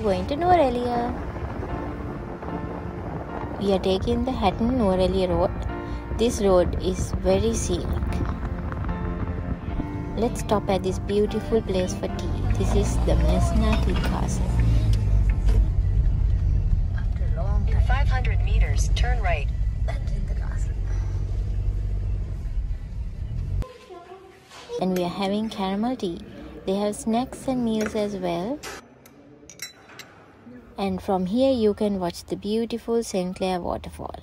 going to Nuwara Eliya. We are taking the Hatton Nuwara Eliya road. This road is very scenic. Let's stop at this beautiful place for tea. This is the Mlesna tea castle. In 500 meters, turn right. And we are having caramel tea. They have snacks and meals as well. And from here you can watch the beautiful St.Clairs waterfall.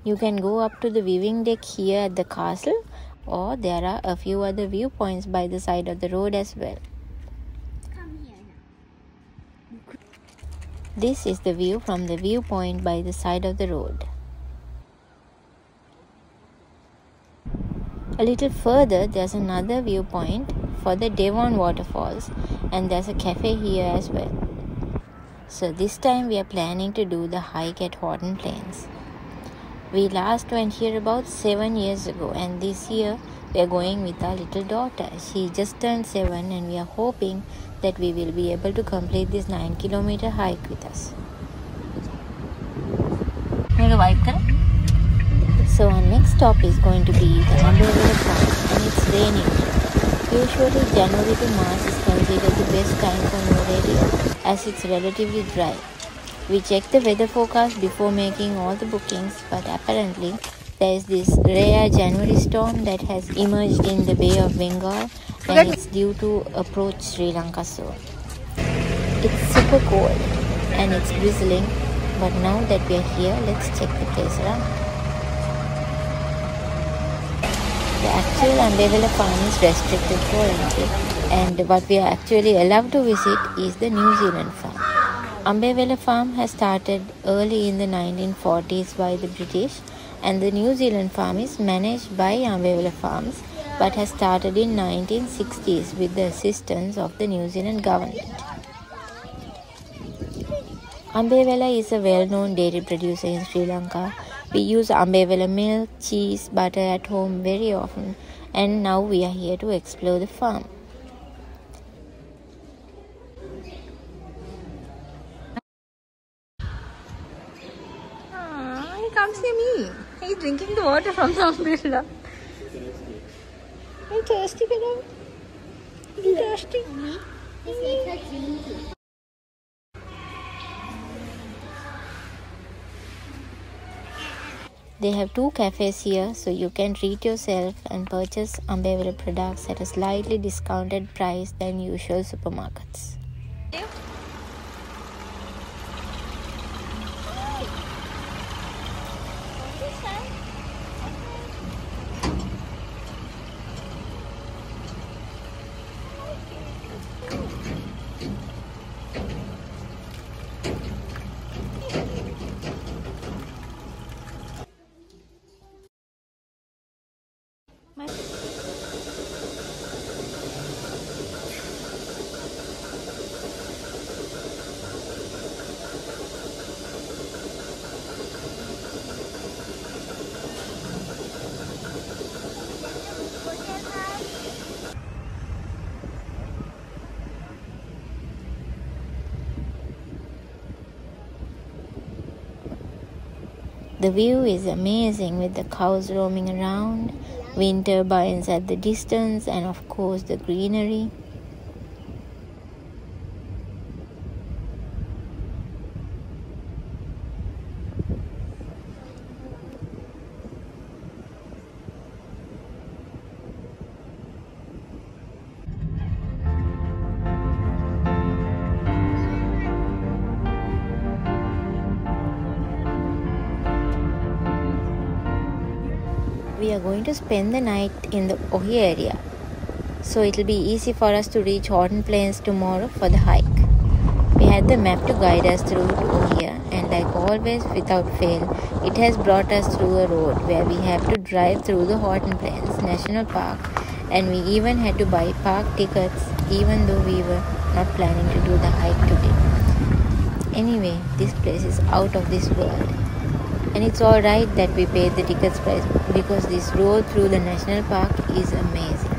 You can go up to the viewing deck here at the castle, or there are a few other viewpoints by the side of the road as well. This is the view from the viewpoint by the side of the road. A little further there's another viewpoint for the Devon waterfalls, and there's a cafe here as well. So this time we are planning to do the hike at Horton Plains. We last went here about 7 years ago, and this year we are going with our little daughter. She just turned 7 and we are hoping that we will be able to complete this 9-kilometer hike with us. So our next stop is going to be the Ambewela Farm, and it's raining. Usually January to March is considered the best time for Nuwara Eliya as it's relatively dry. We checked the weather forecast before making all the bookings, but apparently there is this rare January storm that has emerged in the Bay of Bengal, and it's due to approach Sri Lanka soon. It's super cold and it's drizzling, but now that we are here, let's check the place around. The actual Ambewela Farm is restricted for entry, and what we are actually allowed to visit is the New Zealand farm. Ambewela Farm has started early in the 1940s by the British, and the New Zealand farm is managed by Ambewela Farms but has started in 1960s with the assistance of the New Zealand government. Ambewela is a well-known dairy producer in Sri Lanka. We use Ambewela milk, cheese, butter at home very often, and now we are here to explore the farm. He comes near me. He's drinking the water from the umbrella. I'm thirsty, Pedro. You thirsty? They have 2 cafes here, so you can treat yourself and purchase Ambewela products at a slightly discounted price than usual supermarkets. The view is amazing with the cows roaming around, wind turbines at the distance, and of course the greenery. We are going to spend the night in the Ohiya area, so it will be easy for us to reach Horton Plains tomorrow for the hike. We had the map to guide us through to Ohiya, and like always, without fail, it has brought us through a road where we have to drive through the Horton Plains National Park, and we even had to buy park tickets even though we were not planning to do the hike today. Anyway, this place is out of this world. And it's alright that we paid the tickets price, because this road through the national park is amazing.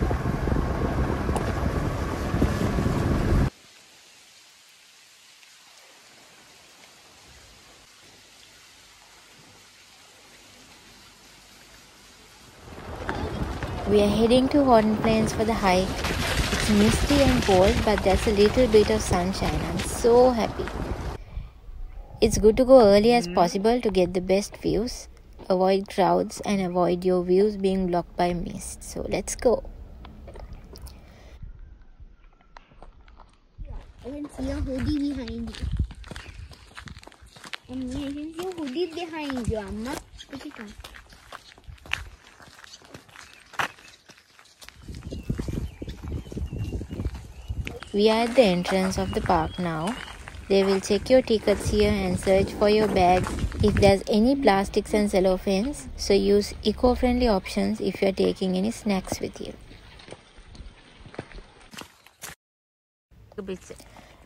We are heading to Horton Plains for the hike. It's misty and cold, but there's a little bit of sunshine. I'm so happy. It's good to go early as possible to get the best views, avoid crowds and avoid your views being blocked by mist. So let's go. I can see a hoodie behind you. And me, I can see a hoodie behind you, Amma. Look at that. We are at the entrance of the park now. They will check your tickets here and search for your bags if there's any plastics and cellophanes, so use eco-friendly options if you're taking any snacks with you.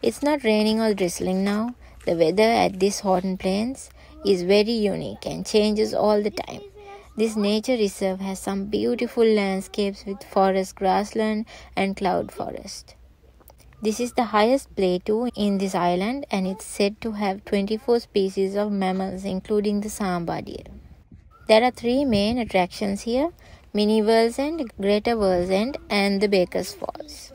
It's not raining or drizzling now. The weather at this Horton Plains is very unique and changes all the time. This nature reserve has some beautiful landscapes with forest grassland and cloud forest. This is the highest plateau in this island and it's said to have 24 species of mammals including the samba deer. There are 3 main attractions here: Mini World's End, Greater World's End and the Baker's Falls.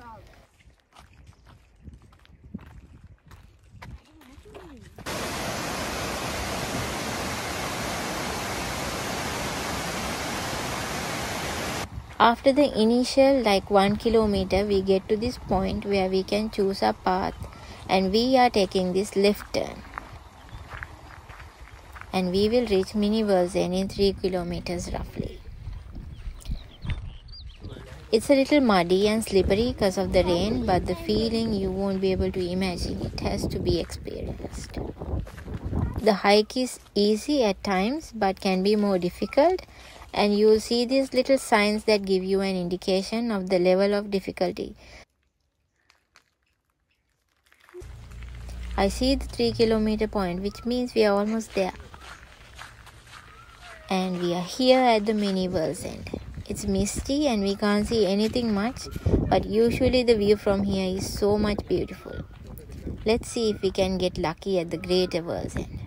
After the initial 1 kilometer, we get to this point where we can choose our path and we are taking this left turn. And we will reach Mini World's End in 3 kilometers roughly. It's a little muddy and slippery because of the rain, but the feeling you won't be able to imagine. It has to be experienced. The hike is easy at times but can be more difficult. And you will see these little signs that give you an indication of the level of difficulty. I see the 3 kilometer point, which means we are almost there. And we are here at the Mini World's End. It's misty and we can't see anything much, but usually the view from here is so much beautiful. Let's see if we can get lucky at the Greater World's End.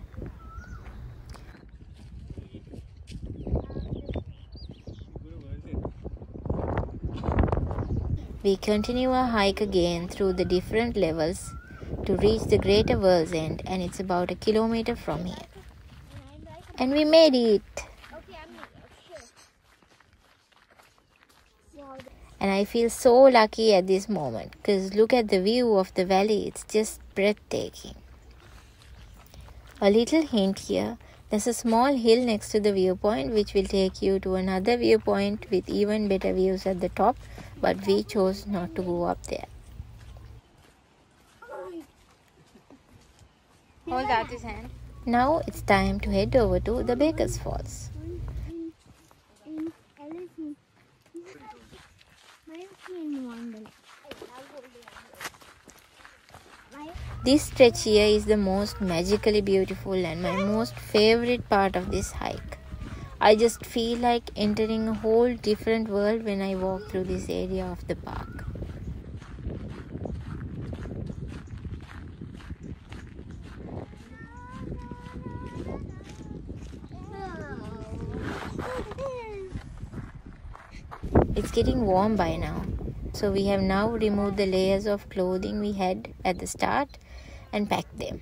We continue our hike again through the different levels to reach the Greater World's End, and it's about 1 kilometer from here. And we made it! And I feel so lucky at this moment because look at the view of the valley, it's just breathtaking. A little hint here, there's a small hill next to the viewpoint which will take you to another viewpoint with even better views at the top, but we chose not to go up there. Hold out his hand. Now it's time to head over to the Baker's Falls. This stretch here is the most magically beautiful and my most favorite part of this hike. I just feel like entering a whole different world when I walk through this area of the park. It's getting warm by now, so we have now removed the layers of clothing we had at the start and packed them.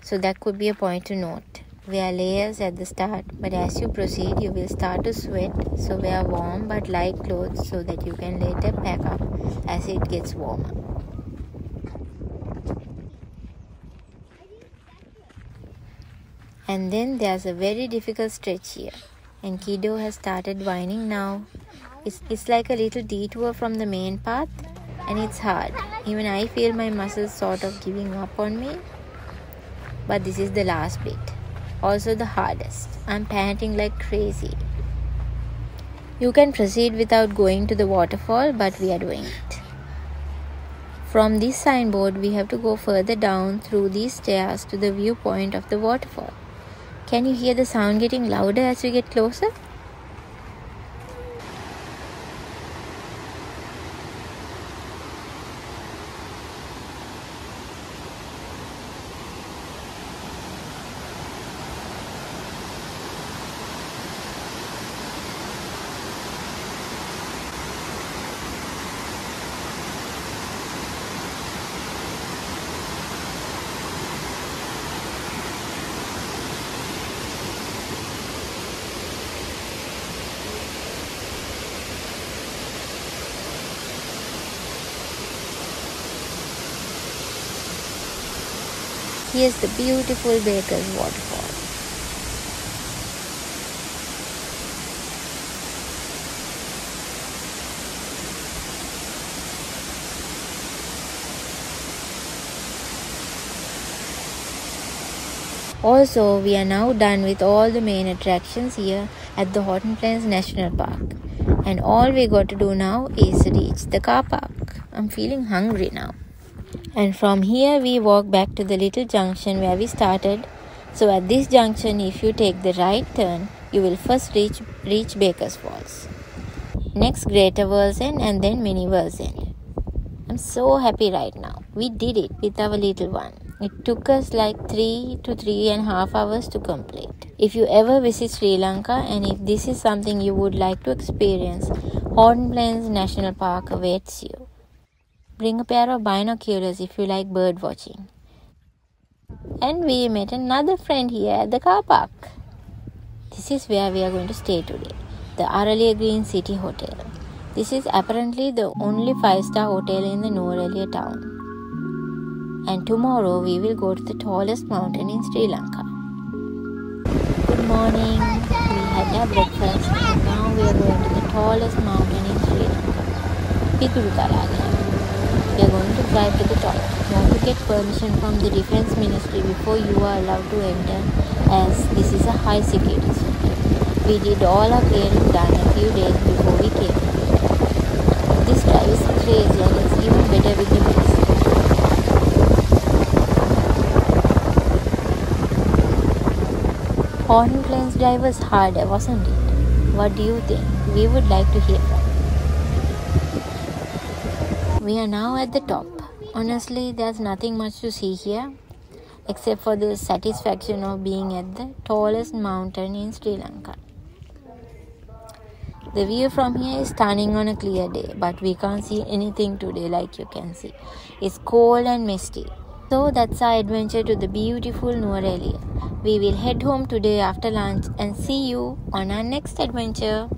So that could be a point to note. Wear layers at the start, but as you proceed you will start to sweat, so wear warm but light clothes so that you can later pack up as it gets warmer. And then there's a very difficult stretch here, and Kiddo has started whining now. It's like a little detour from the main path, and it's hard. Even I feel my muscles sort of giving up on me. But this is the last bit. Also the hardest. I'm panting like crazy. You can proceed without going to the waterfall, but we are doing it. From this signboard, we have to go further down through these stairs to the viewpoint of the waterfall. Can you hear the sound getting louder as we get closer? Here's the beautiful Baker's waterfall. Also, we are now done with all the main attractions here at the Horton Plains National Park. And all we got to do now is reach the car park. I'm feeling hungry now. And from here we walk back to the little junction where we started. So at this junction, if you take the right turn, you will first reach Baker's Falls. Next Greater World's End and then Mini World's End. I'm so happy right now. We did it with our little one. It took us like 3 to 3.5 hours to complete. If you ever visit Sri Lanka and if this is something you would like to experience, Horton Plains National Park awaits you. Bring a pair of binoculars if you like bird watching. And we met another friend here at the car park. This is where we are going to stay today, the Araliya Green City Hotel. This is apparently the only 5-star hotel in the Nuwara Eliya town. And tomorrow we will go to the tallest mountain in Sri Lanka. Good morning. We had our breakfast and now we are going to the tallest mountain in Sri Lanka, Piduruthalagala. We are going to drive to the top. You have to get permission from the Defence Ministry before you are allowed to enter, as this is a high security zone. We did all our clearing done a few days before we came. This drive is crazy and it's even better with the music. Horton Plains drive was harder, wasn't it? What do you think? We would like to hear from you. We are now at the top. Honestly, there's nothing much to see here except for the satisfaction of being at the tallest mountain in Sri Lanka. The view from here is stunning on a clear day, but we can't see anything today like you can see. It's cold and misty. So that's our adventure to the beautiful Nuwara Eliya. We will head home today after lunch and see you on our next adventure.